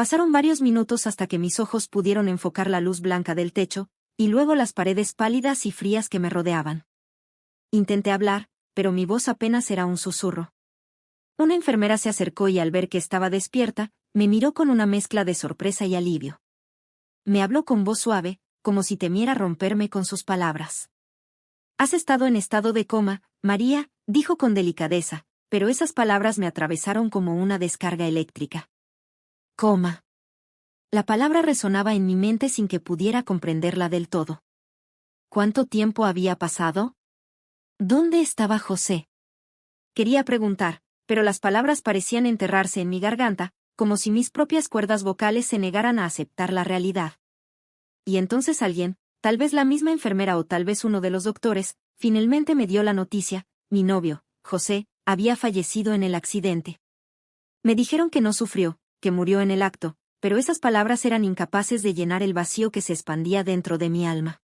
Pasaron varios minutos hasta que mis ojos pudieron enfocar la luz blanca del techo, y luego las paredes pálidas y frías que me rodeaban. Intenté hablar, pero mi voz apenas era un susurro. Una enfermera se acercó y al ver que estaba despierta, me miró con una mezcla de sorpresa y alivio. Me habló con voz suave, como si temiera romperme con sus palabras. «Has estado en estado de coma, María», dijo con delicadeza, pero esas palabras me atravesaron como una descarga eléctrica. «Coma». La palabra resonaba en mi mente sin que pudiera comprenderla del todo. ¿Cuánto tiempo había pasado? ¿Dónde estaba José? Quería preguntar, pero las palabras parecían enterrarse en mi garganta, como si mis propias cuerdas vocales se negaran a aceptar la realidad. Y entonces alguien, tal vez la misma enfermera o tal vez uno de los doctores, finalmente me dio la noticia: mi novio, José, había fallecido en el accidente. Me dijeron que no sufrió, que murió en el acto, pero esas palabras eran incapaces de llenar el vacío que se expandía dentro de mi alma.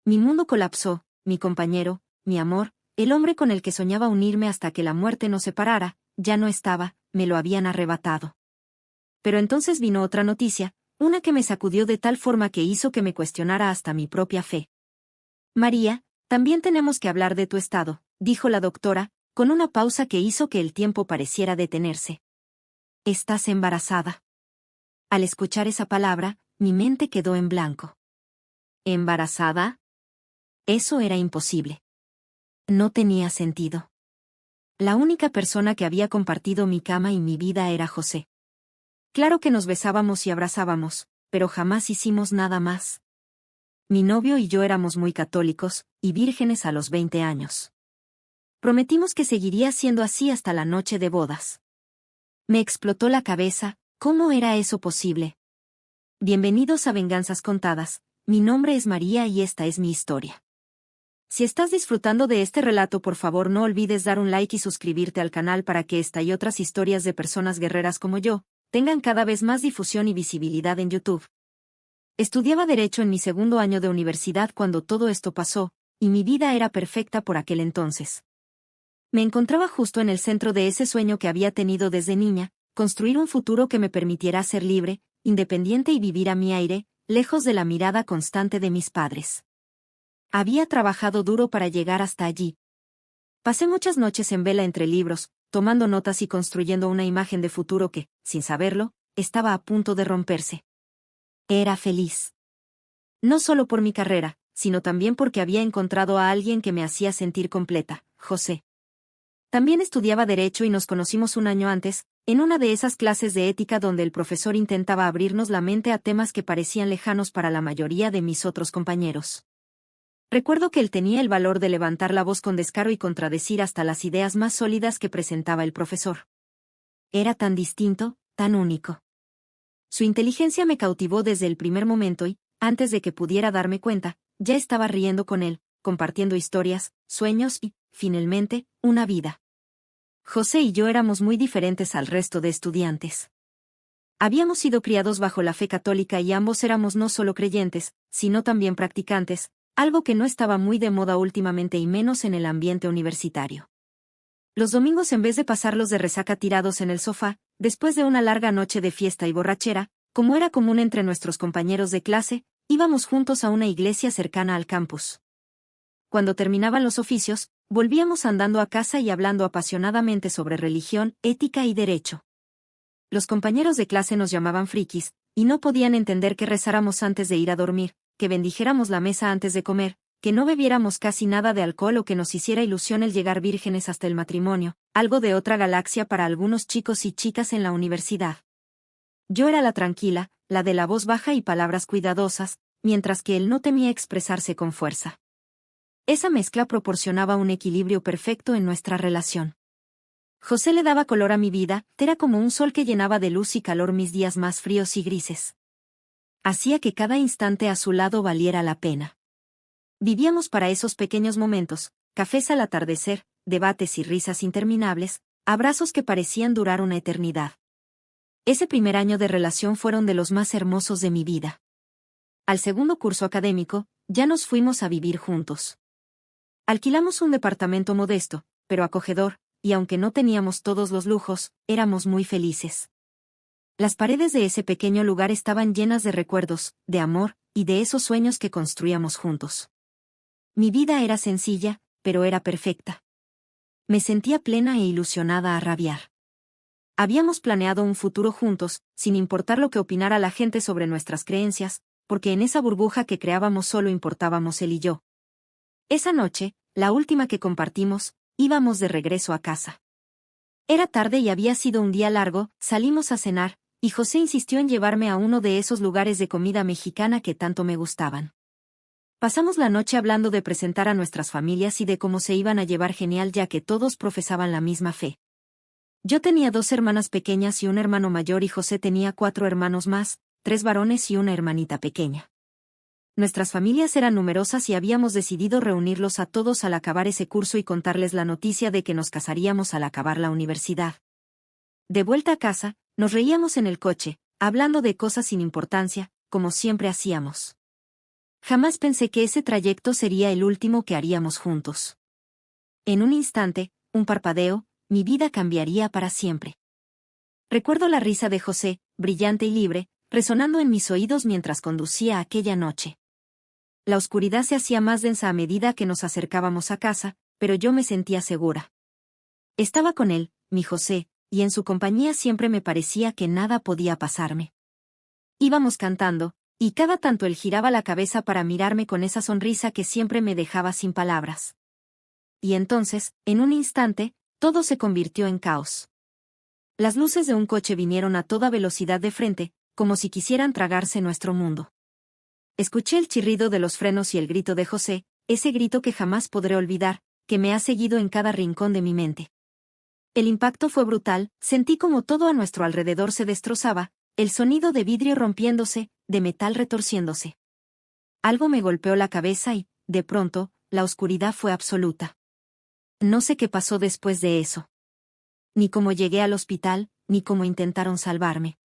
Mi mundo colapsó, mi compañero, mi amor, el hombre con el que soñaba unirme hasta que la muerte nos separara, ya no estaba, me lo habían arrebatado. Pero entonces vino otra noticia, una que me sacudió de tal forma que hizo que me cuestionara hasta mi propia fe. «María, también tenemos que hablar de tu estado», dijo la doctora, con una pausa que hizo que el tiempo pareciera detenerse. «Estás embarazada». Al escuchar esa palabra, mi mente quedó en blanco. ¿Embarazada? Eso era imposible. No tenía sentido. La única persona que había compartido mi cama y mi vida era José. Claro que nos besábamos y abrazábamos, pero jamás hicimos nada más. Mi novio y yo éramos muy católicos, y vírgenes a los 20 años. Prometimos que seguiría siendo así hasta la noche de bodas. Me explotó la cabeza, ¿cómo era eso posible? Bienvenidos a Venganzas Contadas, mi nombre es María y esta es mi historia. Si estás disfrutando de este relato, por favor no olvides dar un like y suscribirte al canal para que esta y otras historias de personas guerreras como yo tengan cada vez más difusión y visibilidad en YouTube. Estudiaba Derecho en mi segundo año de universidad cuando todo esto pasó, y mi vida era perfecta por aquel entonces. Me encontraba justo en el centro de ese sueño que había tenido desde niña, construir un futuro que me permitiera ser libre, independiente y vivir a mi aire, lejos de la mirada constante de mis padres. Había trabajado duro para llegar hasta allí. Pasé muchas noches en vela entre libros, tomando notas y construyendo una imagen de futuro que, sin saberlo, estaba a punto de romperse. Era feliz. No solo por mi carrera, sino también porque había encontrado a alguien que me hacía sentir completa, José. También estudiaba Derecho y nos conocimos un año antes, en una de esas clases de ética donde el profesor intentaba abrirnos la mente a temas que parecían lejanos para la mayoría de mis otros compañeros. Recuerdo que él tenía el valor de levantar la voz con descaro y contradecir hasta las ideas más sólidas que presentaba el profesor. Era tan distinto, tan único. Su inteligencia me cautivó desde el primer momento y, antes de que pudiera darme cuenta, ya estaba riendo con él, compartiendo historias, sueños y, finalmente, una vida. José y yo éramos muy diferentes al resto de estudiantes. Habíamos sido criados bajo la fe católica y ambos éramos no solo creyentes, sino también practicantes, algo que no estaba muy de moda últimamente y menos en el ambiente universitario. Los domingos, en vez de pasarlos de resaca tirados en el sofá, después de una larga noche de fiesta y borrachera, como era común entre nuestros compañeros de clase, íbamos juntos a una iglesia cercana al campus. Cuando terminaban los oficios, volvíamos andando a casa y hablando apasionadamente sobre religión, ética y derecho. Los compañeros de clase nos llamaban frikis, y no podían entender que rezáramos antes de ir a dormir, que bendijéramos la mesa antes de comer, que no bebiéramos casi nada de alcohol o que nos hiciera ilusión el llegar vírgenes hasta el matrimonio, algo de otra galaxia para algunos chicos y chicas en la universidad. Yo era la tranquila, la de la voz baja y palabras cuidadosas, mientras que él no temía expresarse con fuerza. Esa mezcla proporcionaba un equilibrio perfecto en nuestra relación. José le daba color a mi vida, era como un sol que llenaba de luz y calor mis días más fríos y grises. Hacía que cada instante a su lado valiera la pena. Vivíamos para esos pequeños momentos, cafés al atardecer, debates y risas interminables, abrazos que parecían durar una eternidad. Ese primer año de relación fueron de los más hermosos de mi vida. Al segundo curso académico, ya nos fuimos a vivir juntos. Alquilamos un departamento modesto, pero acogedor, y aunque no teníamos todos los lujos, éramos muy felices. Las paredes de ese pequeño lugar estaban llenas de recuerdos, de amor, y de esos sueños que construíamos juntos. Mi vida era sencilla, pero era perfecta. Me sentía plena e ilusionada a rabiar. Habíamos planeado un futuro juntos, sin importar lo que opinara la gente sobre nuestras creencias, porque en esa burbuja que creábamos solo importábamos él y yo. Esa noche, la última que compartimos, íbamos de regreso a casa. Era tarde y había sido un día largo, salimos a cenar, y José insistió en llevarme a uno de esos lugares de comida mexicana que tanto me gustaban. Pasamos la noche hablando de presentar a nuestras familias y de cómo se iban a llevar genial ya que todos profesaban la misma fe. Yo tenía 2 hermanas pequeñas y un hermano mayor y José tenía 4 hermanos más, 3 varones y una hermanita pequeña. Nuestras familias eran numerosas y habíamos decidido reunirlos a todos al acabar ese curso y contarles la noticia de que nos casaríamos al acabar la universidad. De vuelta a casa, nos reíamos en el coche, hablando de cosas sin importancia, como siempre hacíamos. Jamás pensé que ese trayecto sería el último que haríamos juntos. En un instante, un parpadeo, mi vida cambiaría para siempre. Recuerdo la risa de José, brillante y libre, resonando en mis oídos mientras conducía aquella noche. La oscuridad se hacía más densa a medida que nos acercábamos a casa, pero yo me sentía segura. Estaba con él, mi José, y en su compañía siempre me parecía que nada podía pasarme. Íbamos cantando, y cada tanto él giraba la cabeza para mirarme con esa sonrisa que siempre me dejaba sin palabras. Y entonces, en un instante, todo se convirtió en caos. Las luces de un coche vinieron a toda velocidad de frente, como si quisieran tragarse nuestro mundo. Escuché el chirrido de los frenos y el grito de José, ese grito que jamás podré olvidar, que me ha seguido en cada rincón de mi mente. El impacto fue brutal, sentí como todo a nuestro alrededor se destrozaba, el sonido de vidrio rompiéndose, de metal retorciéndose. Algo me golpeó la cabeza y, de pronto, la oscuridad fue absoluta. No sé qué pasó después de eso. Ni cómo llegué al hospital, ni cómo intentaron salvarme.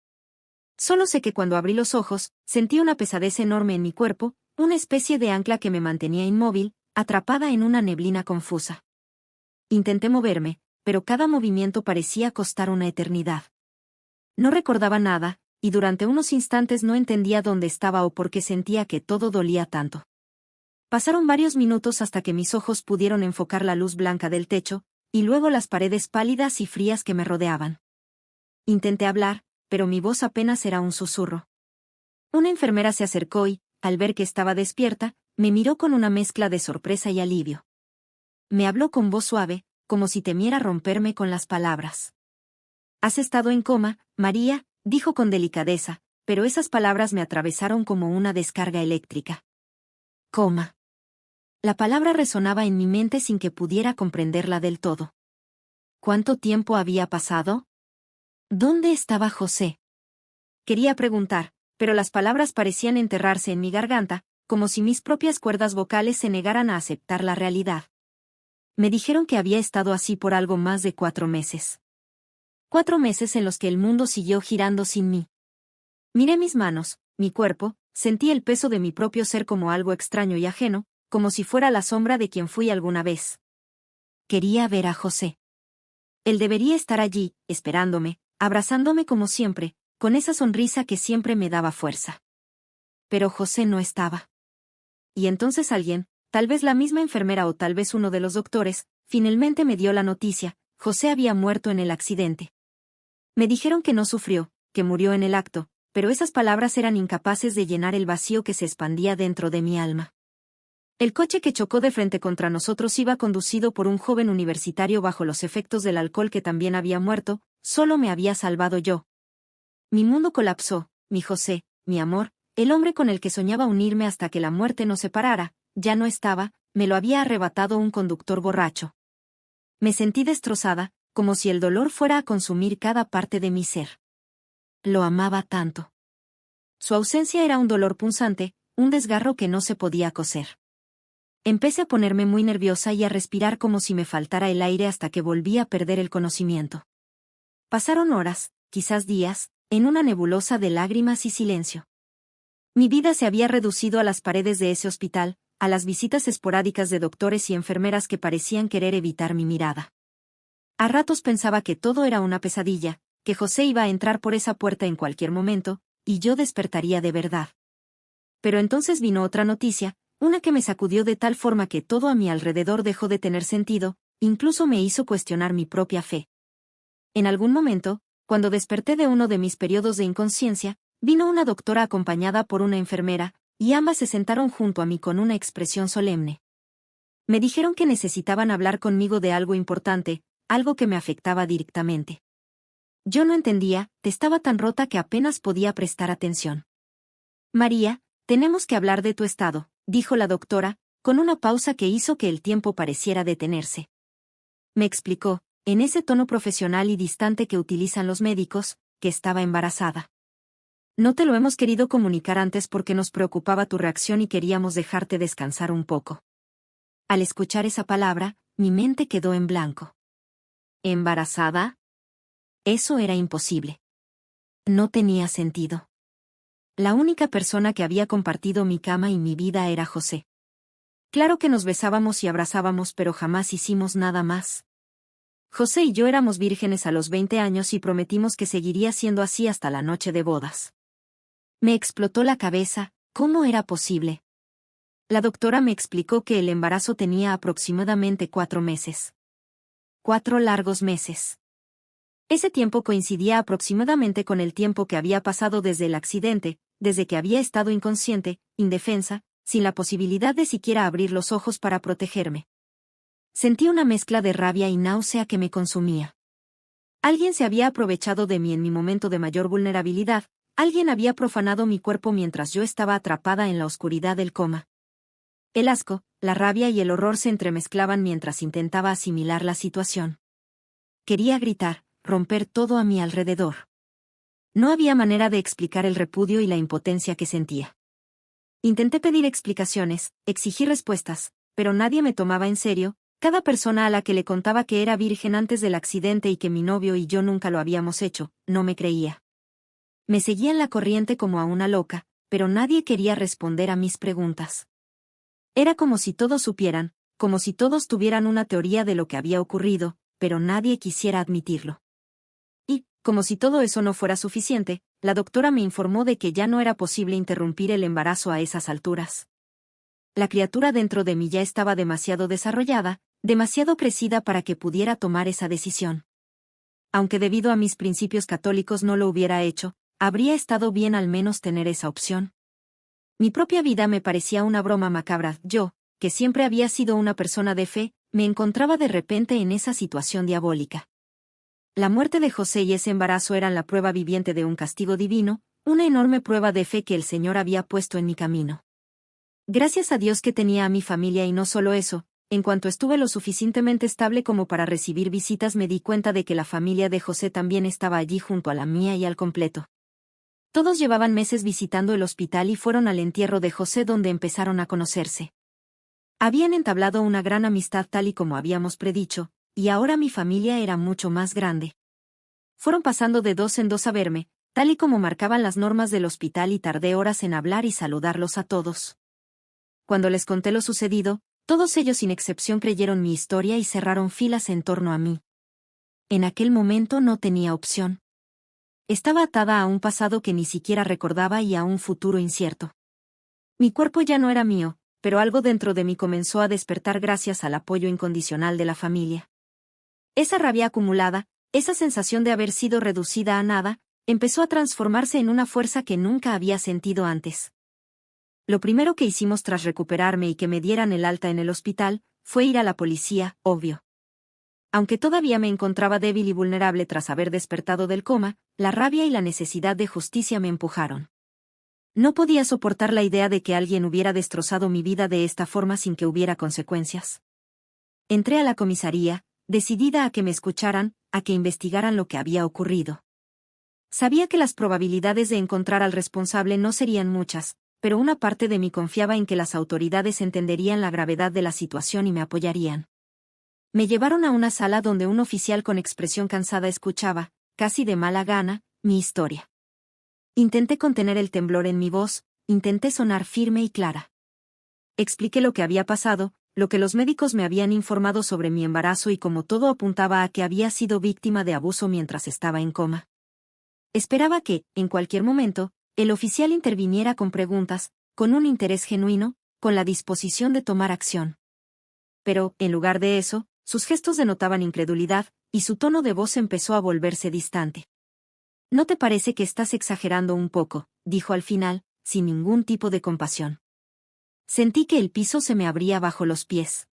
Solo sé que cuando abrí los ojos, sentí una pesadez enorme en mi cuerpo, una especie de ancla que me mantenía inmóvil, atrapada en una neblina confusa. Intenté moverme, pero cada movimiento parecía costar una eternidad. No recordaba nada, y durante unos instantes no entendía dónde estaba o por qué sentía que todo dolía tanto. Pasaron varios minutos hasta que mis ojos pudieron enfocar la luz blanca del techo, y luego las paredes pálidas y frías que me rodeaban. Intenté hablar, pero mi voz apenas era un susurro. Una enfermera se acercó y, al ver que estaba despierta, me miró con una mezcla de sorpresa y alivio. Me habló con voz suave, como si temiera romperme con las palabras. «Has estado en coma, María», dijo con delicadeza, pero esas palabras me atravesaron como una descarga eléctrica. «Coma». La palabra resonaba en mi mente sin que pudiera comprenderla del todo. ¿Cuánto tiempo había pasado? ¿Dónde estaba José? Quería preguntar, pero las palabras parecían enterrarse en mi garganta, como si mis propias cuerdas vocales se negaran a aceptar la realidad. Me dijeron que había estado así por algo más de 4 meses. 4 meses en los que el mundo siguió girando sin mí. Miré mis manos, mi cuerpo, sentí el peso de mi propio ser como algo extraño y ajeno, como si fuera la sombra de quien fui alguna vez. Quería ver a José. Él debería estar allí, esperándome, abrazándome como siempre, con esa sonrisa que siempre me daba fuerza. Pero José no estaba. Y entonces alguien, tal vez la misma enfermera o tal vez uno de los doctores, finalmente me dio la noticia: José había muerto en el accidente. Me dijeron que no sufrió, que murió en el acto, pero esas palabras eran incapaces de llenar el vacío que se expandía dentro de mi alma. El coche que chocó de frente contra nosotros iba conducido por un joven universitario bajo los efectos del alcohol que también había muerto, solo me había salvado yo. Mi mundo colapsó, mi José, mi amor, el hombre con el que soñaba unirme hasta que la muerte nos separara, ya no estaba, me lo había arrebatado un conductor borracho. Me sentí destrozada, como si el dolor fuera a consumir cada parte de mi ser. Lo amaba tanto. Su ausencia era un dolor punzante, un desgarro que no se podía coser. Empecé a ponerme muy nerviosa y a respirar como si me faltara el aire hasta que volví a perder el conocimiento. Pasaron horas, quizás días, en una nebulosa de lágrimas y silencio. Mi vida se había reducido a las paredes de ese hospital, a las visitas esporádicas de doctores y enfermeras que parecían querer evitar mi mirada. A ratos pensaba que todo era una pesadilla, que José iba a entrar por esa puerta en cualquier momento, y yo despertaría de verdad. Pero entonces vino otra noticia, una que me sacudió de tal forma que todo a mi alrededor dejó de tener sentido, incluso me hizo cuestionar mi propia fe. En algún momento, cuando desperté de uno de mis periodos de inconsciencia, vino una doctora acompañada por una enfermera, y ambas se sentaron junto a mí con una expresión solemne. Me dijeron que necesitaban hablar conmigo de algo importante, algo que me afectaba directamente. Yo no entendía, estaba tan rota que apenas podía prestar atención. María, tenemos que hablar de tu estado, dijo la doctora, con una pausa que hizo que el tiempo pareciera detenerse. Me explicó, en ese tono profesional y distante que utilizan los médicos, que estaba embarazada. No te lo hemos querido comunicar antes porque nos preocupaba tu reacción y queríamos dejarte descansar un poco. Al escuchar esa palabra, mi mente quedó en blanco. ¿Embarazada? Eso era imposible. No tenía sentido. La única persona que había compartido mi cama y mi vida era José. Claro que nos besábamos y abrazábamos, pero jamás hicimos nada más. José y yo éramos vírgenes a los 20 años y prometimos que seguiría siendo así hasta la noche de bodas. Me explotó la cabeza, ¿cómo era posible? La doctora me explicó que el embarazo tenía aproximadamente 4 meses. 4 largos meses. Ese tiempo coincidía aproximadamente con el tiempo que había pasado desde el accidente, desde que había estado inconsciente, indefensa, sin la posibilidad de siquiera abrir los ojos para protegerme. Sentí una mezcla de rabia y náusea que me consumía. Alguien se había aprovechado de mí en mi momento de mayor vulnerabilidad, alguien había profanado mi cuerpo mientras yo estaba atrapada en la oscuridad del coma. El asco, la rabia y el horror se entremezclaban mientras intentaba asimilar la situación. Quería gritar, romper todo a mi alrededor. No había manera de explicar el repudio y la impotencia que sentía. Intenté pedir explicaciones, exigí respuestas, pero nadie me tomaba en serio. Cada persona a la que le contaba que era virgen antes del accidente y que mi novio y yo nunca lo habíamos hecho, no me creía. Me seguían la corriente como a una loca, pero nadie quería responder a mis preguntas. Era como si todos supieran, como si todos tuvieran una teoría de lo que había ocurrido, pero nadie quisiera admitirlo. Y, como si todo eso no fuera suficiente, la doctora me informó de que ya no era posible interrumpir el embarazo a esas alturas. La criatura dentro de mí ya estaba demasiado desarrollada, demasiado crecida para que pudiera tomar esa decisión. Aunque debido a mis principios católicos no lo hubiera hecho, habría estado bien al menos tener esa opción. Mi propia vida me parecía una broma macabra. Yo, que siempre había sido una persona de fe, me encontraba de repente en esa situación diabólica. La muerte de José y ese embarazo eran la prueba viviente de un castigo divino, una enorme prueba de fe que el Señor había puesto en mi camino. Gracias a Dios que tenía a mi familia y no solo eso, en cuanto estuve lo suficientemente estable como para recibir visitas me di cuenta de que la familia de José también estaba allí junto a la mía y al completo. Todos llevaban meses visitando el hospital y fueron al entierro de José donde empezaron a conocerse. Habían entablado una gran amistad tal y como habíamos predicho, y ahora mi familia era mucho más grande. Fueron pasando de 2 en 2 a verme, tal y como marcaban las normas del hospital y tardé horas en hablar y saludarlos a todos. Cuando les conté lo sucedido, todos ellos sin excepción creyeron mi historia y cerraron filas en torno a mí. En aquel momento no tenía opción. Estaba atada a un pasado que ni siquiera recordaba y a un futuro incierto. Mi cuerpo ya no era mío, pero algo dentro de mí comenzó a despertar gracias al apoyo incondicional de la familia. Esa rabia acumulada, esa sensación de haber sido reducida a nada, empezó a transformarse en una fuerza que nunca había sentido antes. Lo primero que hicimos tras recuperarme y que me dieran el alta en el hospital, fue ir a la policía, obvio. Aunque todavía me encontraba débil y vulnerable tras haber despertado del coma, la rabia y la necesidad de justicia me empujaron. No podía soportar la idea de que alguien hubiera destrozado mi vida de esta forma sin que hubiera consecuencias. Entré a la comisaría, decidida a que me escucharan, a que investigaran lo que había ocurrido. Sabía que las probabilidades de encontrar al responsable no serían muchas, pero una parte de mí confiaba en que las autoridades entenderían la gravedad de la situación y me apoyarían. Me llevaron a una sala donde un oficial con expresión cansada escuchaba, casi de mala gana, mi historia. Intenté contener el temblor en mi voz, intenté sonar firme y clara. Expliqué lo que había pasado, lo que los médicos me habían informado sobre mi embarazo y cómo todo apuntaba a que había sido víctima de abuso mientras estaba en coma. Esperaba que, en cualquier momento, el oficial interviniera con preguntas, con un interés genuino, con la disposición de tomar acción. Pero, en lugar de eso, sus gestos denotaban incredulidad, y su tono de voz empezó a volverse distante. «¿No te parece que estás exagerando un poco?», dijo al final, sin ningún tipo de compasión. Sentí que el piso se me abría bajo los pies.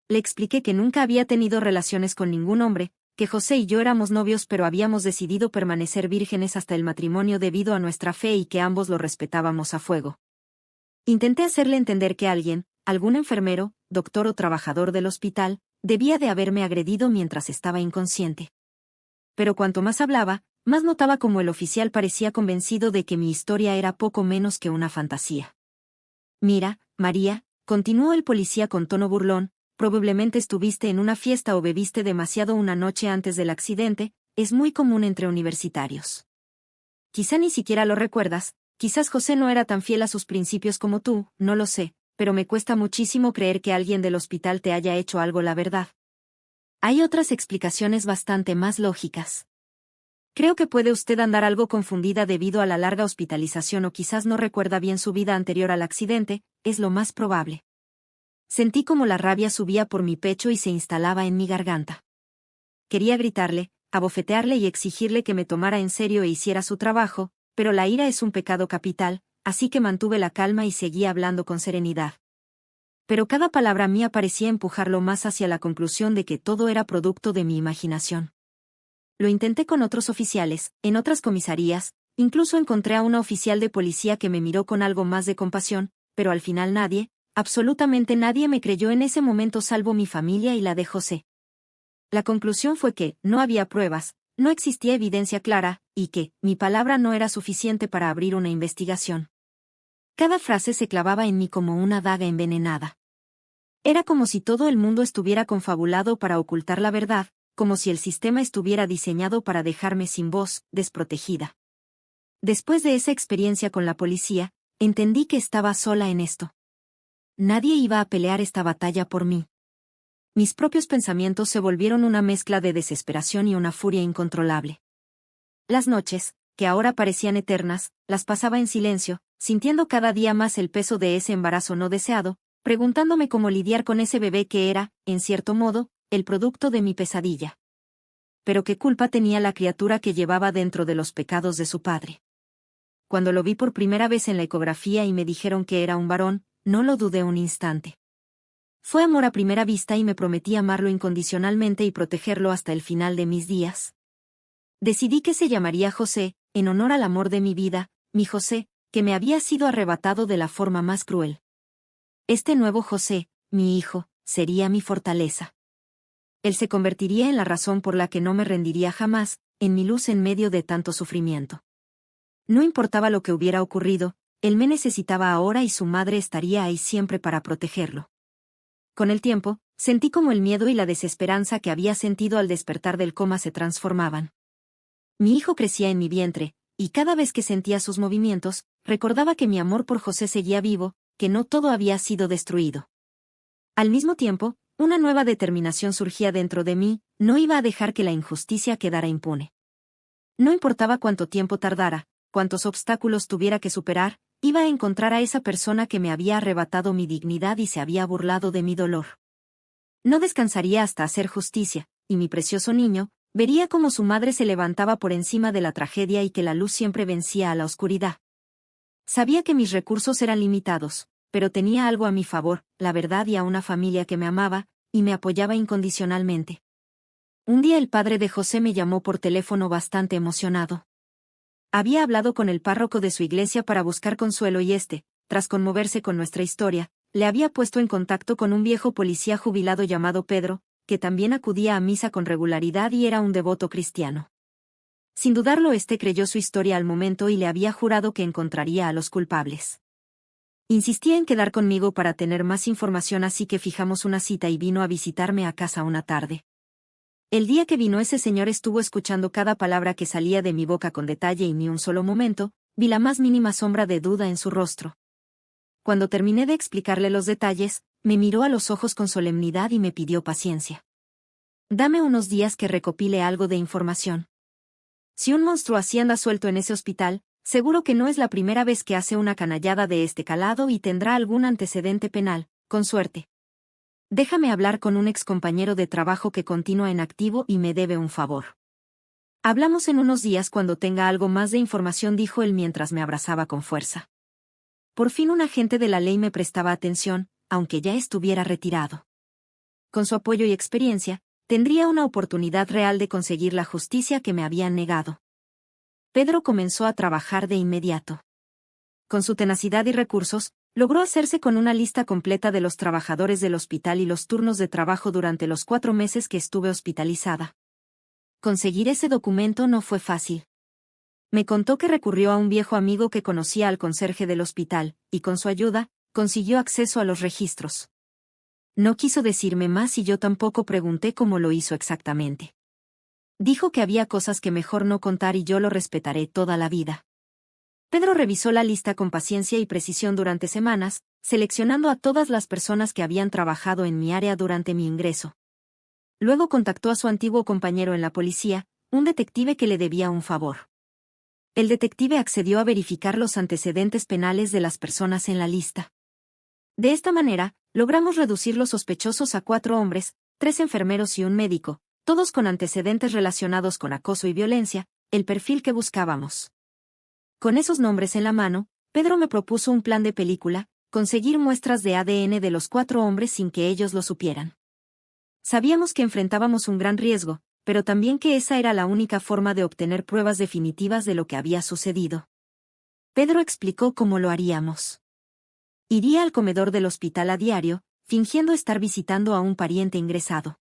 Le expliqué que nunca había tenido relaciones con ningún hombre, que José y yo éramos novios pero habíamos decidido permanecer vírgenes hasta el matrimonio debido a nuestra fe y que ambos lo respetábamos a fuego. Intenté hacerle entender que alguien, algún enfermero, doctor o trabajador del hospital, debía de haberme agredido mientras estaba inconsciente. Pero cuanto más hablaba, más notaba como el oficial parecía convencido de que mi historia era poco menos que una fantasía. «Mira, María», continuó el policía con tono burlón, «probablemente estuviste en una fiesta o bebiste demasiado una noche antes del accidente, es muy común entre universitarios. Quizá ni siquiera lo recuerdas, quizás José no era tan fiel a sus principios como tú, no lo sé, pero me cuesta muchísimo creer que alguien del hospital te haya hecho algo, la verdad. Hay otras explicaciones bastante más lógicas. Creo que puede usted andar algo confundida debido a la larga hospitalización o quizás no recuerda bien su vida anterior al accidente, es lo más probable». Sentí como la rabia subía por mi pecho y se instalaba en mi garganta. Quería gritarle, abofetearle y exigirle que me tomara en serio e hiciera su trabajo, pero la ira es un pecado capital, así que mantuve la calma y seguí hablando con serenidad. Pero cada palabra mía parecía empujarlo más hacia la conclusión de que todo era producto de mi imaginación. Lo intenté con otros oficiales, en otras comisarías, incluso encontré a una oficial de policía que me miró con algo más de compasión, pero al final nadie, absolutamente nadie me creyó en ese momento salvo mi familia y la de José. La conclusión fue que no había pruebas, no existía evidencia clara, y que mi palabra no era suficiente para abrir una investigación. Cada frase se clavaba en mí como una daga envenenada. Era como si todo el mundo estuviera confabulado para ocultar la verdad, como si el sistema estuviera diseñado para dejarme sin voz, desprotegida. Después de esa experiencia con la policía, entendí que estaba sola en esto. Nadie iba a pelear esta batalla por mí. Mis propios pensamientos se volvieron una mezcla de desesperación y una furia incontrolable. Las noches, que ahora parecían eternas, las pasaba en silencio, sintiendo cada día más el peso de ese embarazo no deseado, preguntándome cómo lidiar con ese bebé que era, en cierto modo, el producto de mi pesadilla. Pero qué culpa tenía la criatura que llevaba dentro de los pecados de su padre. Cuando lo vi por primera vez en la ecografía y me dijeron que era un varón, no lo dudé un instante. Fue amor a primera vista y me prometí amarlo incondicionalmente y protegerlo hasta el final de mis días. Decidí que se llamaría José, en honor al amor de mi vida, mi José, que me había sido arrebatado de la forma más cruel. Este nuevo José, mi hijo, sería mi fortaleza. Él se convertiría en la razón por la que no me rendiría jamás, en mi luz en medio de tanto sufrimiento. No importaba lo que hubiera ocurrido, él me necesitaba ahora y su madre estaría ahí siempre para protegerlo. Con el tiempo, sentí como el miedo y la desesperanza que había sentido al despertar del coma se transformaban. Mi hijo crecía en mi vientre, y cada vez que sentía sus movimientos, recordaba que mi amor por José seguía vivo, que no todo había sido destruido. Al mismo tiempo, una nueva determinación surgía dentro de mí, no iba a dejar que la injusticia quedara impune. No importaba cuánto tiempo tardara, cuántos obstáculos tuviera que superar, iba a encontrar a esa persona que me había arrebatado mi dignidad y se había burlado de mi dolor. No descansaría hasta hacer justicia, y mi precioso niño, vería cómo su madre se levantaba por encima de la tragedia y que la luz siempre vencía a la oscuridad. Sabía que mis recursos eran limitados, pero tenía algo a mi favor, la verdad y a una familia que me amaba, y me apoyaba incondicionalmente. Un día el padre de José me llamó por teléfono bastante emocionado. Había hablado con el párroco de su iglesia para buscar consuelo y tras conmoverse con nuestra historia, le había puesto en contacto con un viejo policía jubilado llamado Pedro, que también acudía a misa con regularidad y era un devoto cristiano. Sin dudarlo, creyó su historia al momento y le había jurado que encontraría a los culpables. Insistía en quedar conmigo para tener más información, así que fijamos una cita y vino a visitarme a casa una tarde. El día que vino ese señor estuvo escuchando cada palabra que salía de mi boca con detalle y ni un solo momento vi la más mínima sombra de duda en su rostro. Cuando terminé de explicarle los detalles, me miró a los ojos con solemnidad y me pidió paciencia. «Dame unos días que recopile algo de información». Si un monstruo así anda suelto en ese hospital, seguro que no es la primera vez que hace una canallada de este calado y tendrá algún antecedente penal, con suerte. Déjame hablar con un excompañero de trabajo que continúa en activo y me debe un favor. Hablamos en unos días cuando tenga algo más de información, dijo él mientras me abrazaba con fuerza. Por fin un agente de la ley me prestaba atención, aunque ya estuviera retirado. Con su apoyo y experiencia, tendría una oportunidad real de conseguir la justicia que me habían negado. Pedro comenzó a trabajar de inmediato. Con su tenacidad y recursos, logró hacerse con una lista completa de los trabajadores del hospital y los turnos de trabajo durante los 4 meses que estuve hospitalizada. Conseguir ese documento no fue fácil. Me contó que recurrió a un viejo amigo que conocía al conserje del hospital, y con su ayuda, consiguió acceso a los registros. No quiso decirme más y yo tampoco pregunté cómo lo hizo exactamente. Dijo que había cosas que mejor no contar y yo lo respetaré toda la vida. Pedro revisó la lista con paciencia y precisión durante semanas, seleccionando a todas las personas que habían trabajado en mi área durante mi ingreso. Luego contactó a su antiguo compañero en la policía, un detective que le debía un favor. El detective accedió a verificar los antecedentes penales de las personas en la lista. De esta manera, logramos reducir los sospechosos a 4 hombres, 3 enfermeros y un médico, todos con antecedentes relacionados con acoso y violencia, el perfil que buscábamos. Con esos nombres en la mano, Pedro me propuso un plan de película: conseguir muestras de ADN de los 4 hombres sin que ellos lo supieran. Sabíamos que enfrentábamos un gran riesgo, pero también que esa era la única forma de obtener pruebas definitivas de lo que había sucedido. Pedro explicó cómo lo haríamos. Iría al comedor del hospital a diario, fingiendo estar visitando a un pariente ingresado.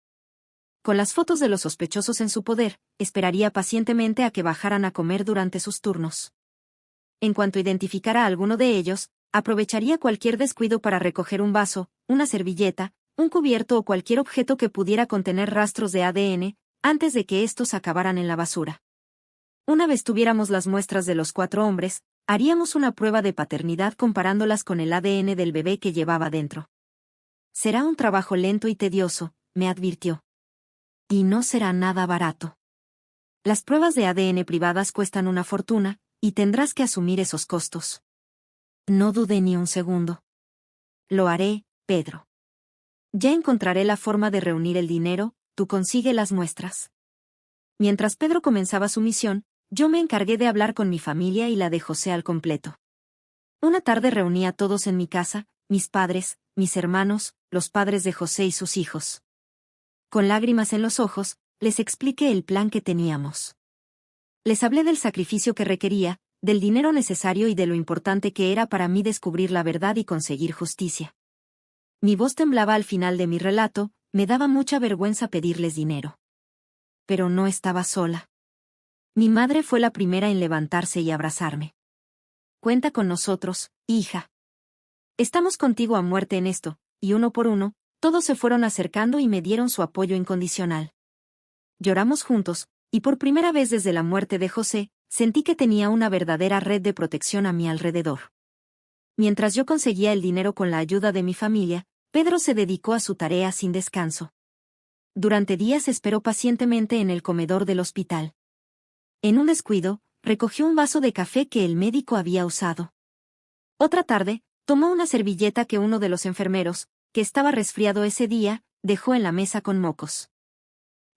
Con las fotos de los sospechosos en su poder, esperaría pacientemente a que bajaran a comer durante sus turnos. En cuanto identificara a alguno de ellos, aprovecharía cualquier descuido para recoger un vaso, una servilleta, un cubierto o cualquier objeto que pudiera contener rastros de ADN, antes de que estos acabaran en la basura. Una vez tuviéramos las muestras de los 4 hombres, haríamos una prueba de paternidad comparándolas con el ADN del bebé que llevaba dentro. Será un trabajo lento y tedioso, me advirtió. Y no será nada barato. Las pruebas de ADN privadas cuestan una fortuna, y tendrás que asumir esos costos. No dudé ni un segundo. Lo haré, Pedro. Ya encontraré la forma de reunir el dinero, tú consigue las muestras. Mientras Pedro comenzaba su misión, yo me encargué de hablar con mi familia y la de José al completo. Una tarde reuní a todos en mi casa, mis padres, mis hermanos, los padres de José y sus hijos. Con lágrimas en los ojos, les expliqué el plan que teníamos. Les hablé del sacrificio que requería, del dinero necesario y de lo importante que era para mí descubrir la verdad y conseguir justicia. Mi voz temblaba al final de mi relato, me daba mucha vergüenza pedirles dinero. Pero no estaba sola. Mi madre fue la primera en levantarse y abrazarme. Cuenta con nosotros, hija. Estamos contigo a muerte en esto, y uno por uno, todos se fueron acercando y me dieron su apoyo incondicional. Lloramos juntos, y por primera vez desde la muerte de José, sentí que tenía una verdadera red de protección a mi alrededor. Mientras yo conseguía el dinero con la ayuda de mi familia, Pedro se dedicó a su tarea sin descanso. Durante días esperó pacientemente en el comedor del hospital. En un descuido, recogió un vaso de café que el médico había usado. Otra tarde, tomó una servilleta que uno de los enfermeros, que estaba resfriado ese día, dejó en la mesa con mocos.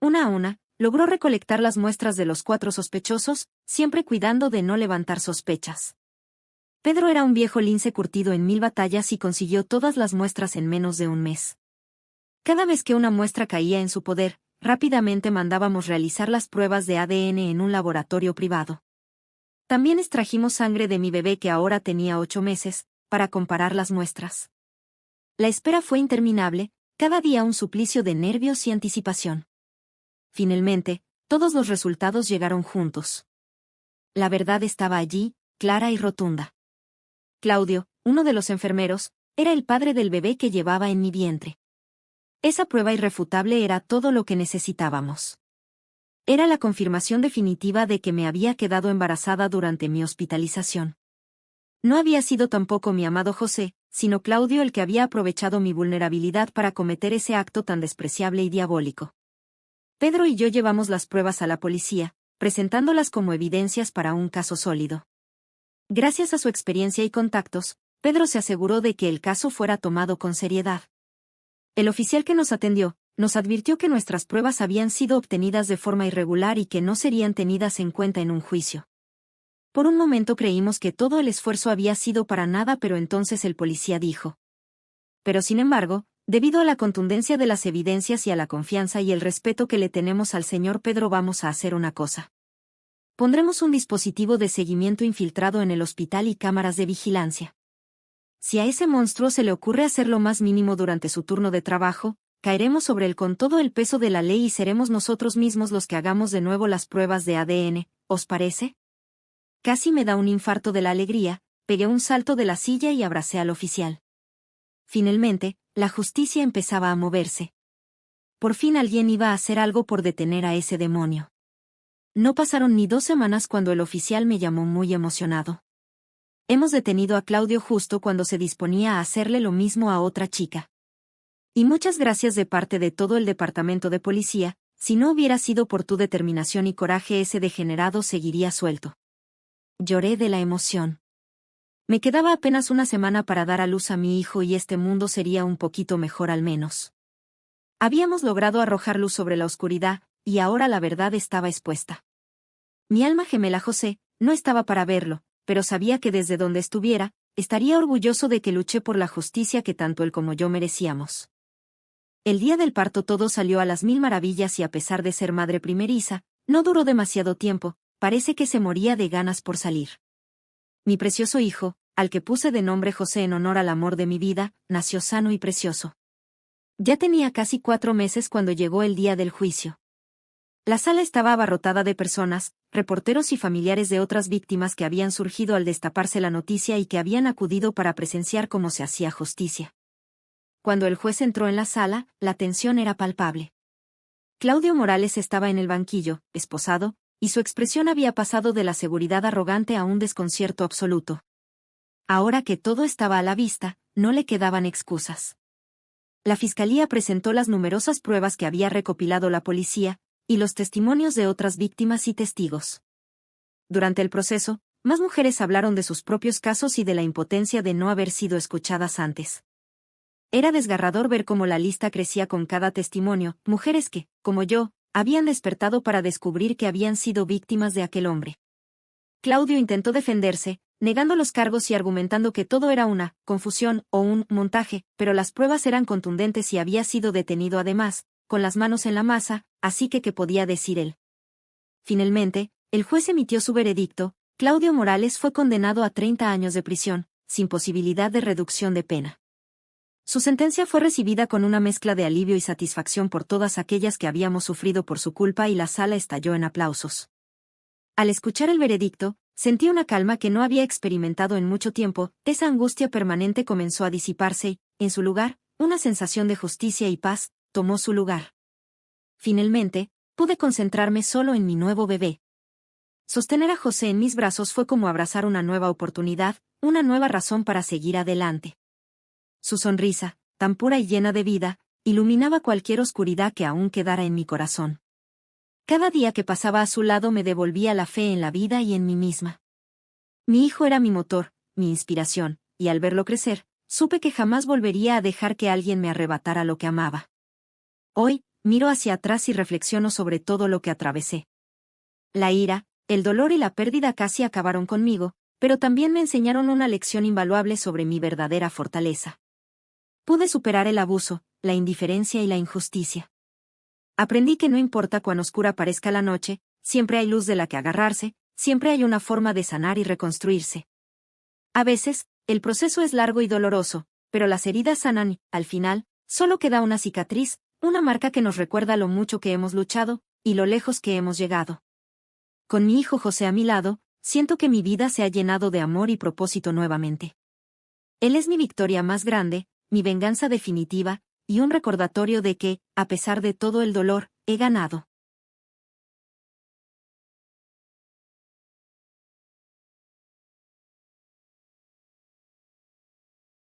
Una a una, logró recolectar las muestras de los 4 sospechosos, siempre cuidando de no levantar sospechas. Pedro era un viejo lince curtido en 1000 batallas y consiguió todas las muestras en menos de un mes. Cada vez que una muestra caía en su poder, rápidamente mandábamos realizar las pruebas de ADN en un laboratorio privado. También extrajimos sangre de mi bebé que ahora tenía 8 meses, para comparar las muestras. La espera fue interminable, cada día un suplicio de nervios y anticipación. Finalmente, todos los resultados llegaron juntos. La verdad estaba allí, clara y rotunda. Claudio, uno de los enfermeros, era el padre del bebé que llevaba en mi vientre. Esa prueba irrefutable era todo lo que necesitábamos. Era la confirmación definitiva de que me había quedado embarazada durante mi hospitalización. No había sido tampoco mi amado José, sino Claudio el que había aprovechado mi vulnerabilidad para cometer ese acto tan despreciable y diabólico. Pedro y yo llevamos las pruebas a la policía, presentándolas como evidencias para un caso sólido. Gracias a su experiencia y contactos, Pedro se aseguró de que el caso fuera tomado con seriedad. El oficial que nos atendió, nos advirtió que nuestras pruebas habían sido obtenidas de forma irregular y que no serían tenidas en cuenta en un juicio. Por un momento creímos que todo el esfuerzo había sido para nada, pero entonces el policía dijo. Pero sin embargo, debido a la contundencia de las evidencias y a la confianza y el respeto que le tenemos al señor Pedro, vamos a hacer una cosa. Pondremos un dispositivo de seguimiento infiltrado en el hospital y cámaras de vigilancia. Si a ese monstruo se le ocurre hacer lo más mínimo durante su turno de trabajo, caeremos sobre él con todo el peso de la ley y seremos nosotros mismos los que hagamos de nuevo las pruebas de ADN, ¿os parece? Casi me da un infarto de la alegría, pegué un salto de la silla y abracé al oficial. Finalmente, la justicia empezaba a moverse. Por fin alguien iba a hacer algo por detener a ese demonio. No pasaron ni 2 semanas cuando el oficial me llamó muy emocionado. Hemos detenido a Claudio justo cuando se disponía a hacerle lo mismo a otra chica. Y muchas gracias de parte de todo el departamento de policía, si no hubiera sido por tu determinación y coraje ese degenerado seguiría suelto. Lloré de la emoción. Me quedaba apenas una semana para dar a luz a mi hijo y este mundo sería un poquito mejor al menos. Habíamos logrado arrojar luz sobre la oscuridad, y ahora la verdad estaba expuesta. Mi alma gemela José no estaba para verlo, pero sabía que desde donde estuviera, estaría orgulloso de que luché por la justicia que tanto él como yo merecíamos. El día del parto todo salió a las mil maravillas y a pesar de ser madre primeriza, no duró demasiado tiempo, parece que se moría de ganas por salir. Mi precioso hijo, al que puse de nombre José en honor al amor de mi vida, nació sano y precioso. Ya tenía casi 4 meses cuando llegó el día del juicio. La sala estaba abarrotada de personas, reporteros y familiares de otras víctimas que habían surgido al destaparse la noticia y que habían acudido para presenciar cómo se hacía justicia. Cuando el juez entró en la sala, la tensión era palpable. Claudio Morales estaba en el banquillo, esposado, y su expresión había pasado de la seguridad arrogante a un desconcierto absoluto. Ahora que todo estaba a la vista, no le quedaban excusas. La fiscalía presentó las numerosas pruebas que había recopilado la policía, y los testimonios de otras víctimas y testigos. Durante el proceso, más mujeres hablaron de sus propios casos y de la impotencia de no haber sido escuchadas antes. Era desgarrador ver cómo la lista crecía con cada testimonio, mujeres que, como yo, habían despertado para descubrir que habían sido víctimas de aquel hombre. Claudio intentó defenderse, negando los cargos y argumentando que todo era una confusión o un montaje, pero las pruebas eran contundentes y había sido detenido además, con las manos en la masa, así que ¿qué podía decir él? Finalmente, el juez emitió su veredicto, Claudio Morales fue condenado a 30 años de prisión, sin posibilidad de reducción de pena. Su sentencia fue recibida con una mezcla de alivio y satisfacción por todas aquellas que habíamos sufrido por su culpa y la sala estalló en aplausos. Al escuchar el veredicto, sentí una calma que no había experimentado en mucho tiempo, esa angustia permanente comenzó a disiparse y, en su lugar, una sensación de justicia y paz tomó su lugar. Finalmente, pude concentrarme solo en mi nuevo bebé. Sostener a José en mis brazos fue como abrazar una nueva oportunidad, una nueva razón para seguir adelante. Su sonrisa, tan pura y llena de vida, iluminaba cualquier oscuridad que aún quedara en mi corazón. Cada día que pasaba a su lado me devolvía la fe en la vida y en mí misma. Mi hijo era mi motor, mi inspiración, y al verlo crecer, supe que jamás volvería a dejar que alguien me arrebatara lo que amaba. Hoy, miro hacia atrás y reflexiono sobre todo lo que atravesé. La ira, el dolor y la pérdida casi acabaron conmigo, pero también me enseñaron una lección invaluable sobre mi verdadera fortaleza. Pude superar el abuso, la indiferencia y la injusticia. Aprendí que no importa cuán oscura parezca la noche, siempre hay luz de la que agarrarse, siempre hay una forma de sanar y reconstruirse. A veces, el proceso es largo y doloroso, pero las heridas sanan y, al final, solo queda una cicatriz, una marca que nos recuerda lo mucho que hemos luchado, y lo lejos que hemos llegado. Con mi hijo José a mi lado, siento que mi vida se ha llenado de amor y propósito nuevamente. Él es mi victoria más grande, mi venganza definitiva, y un recordatorio de que, a pesar de todo el dolor, he ganado.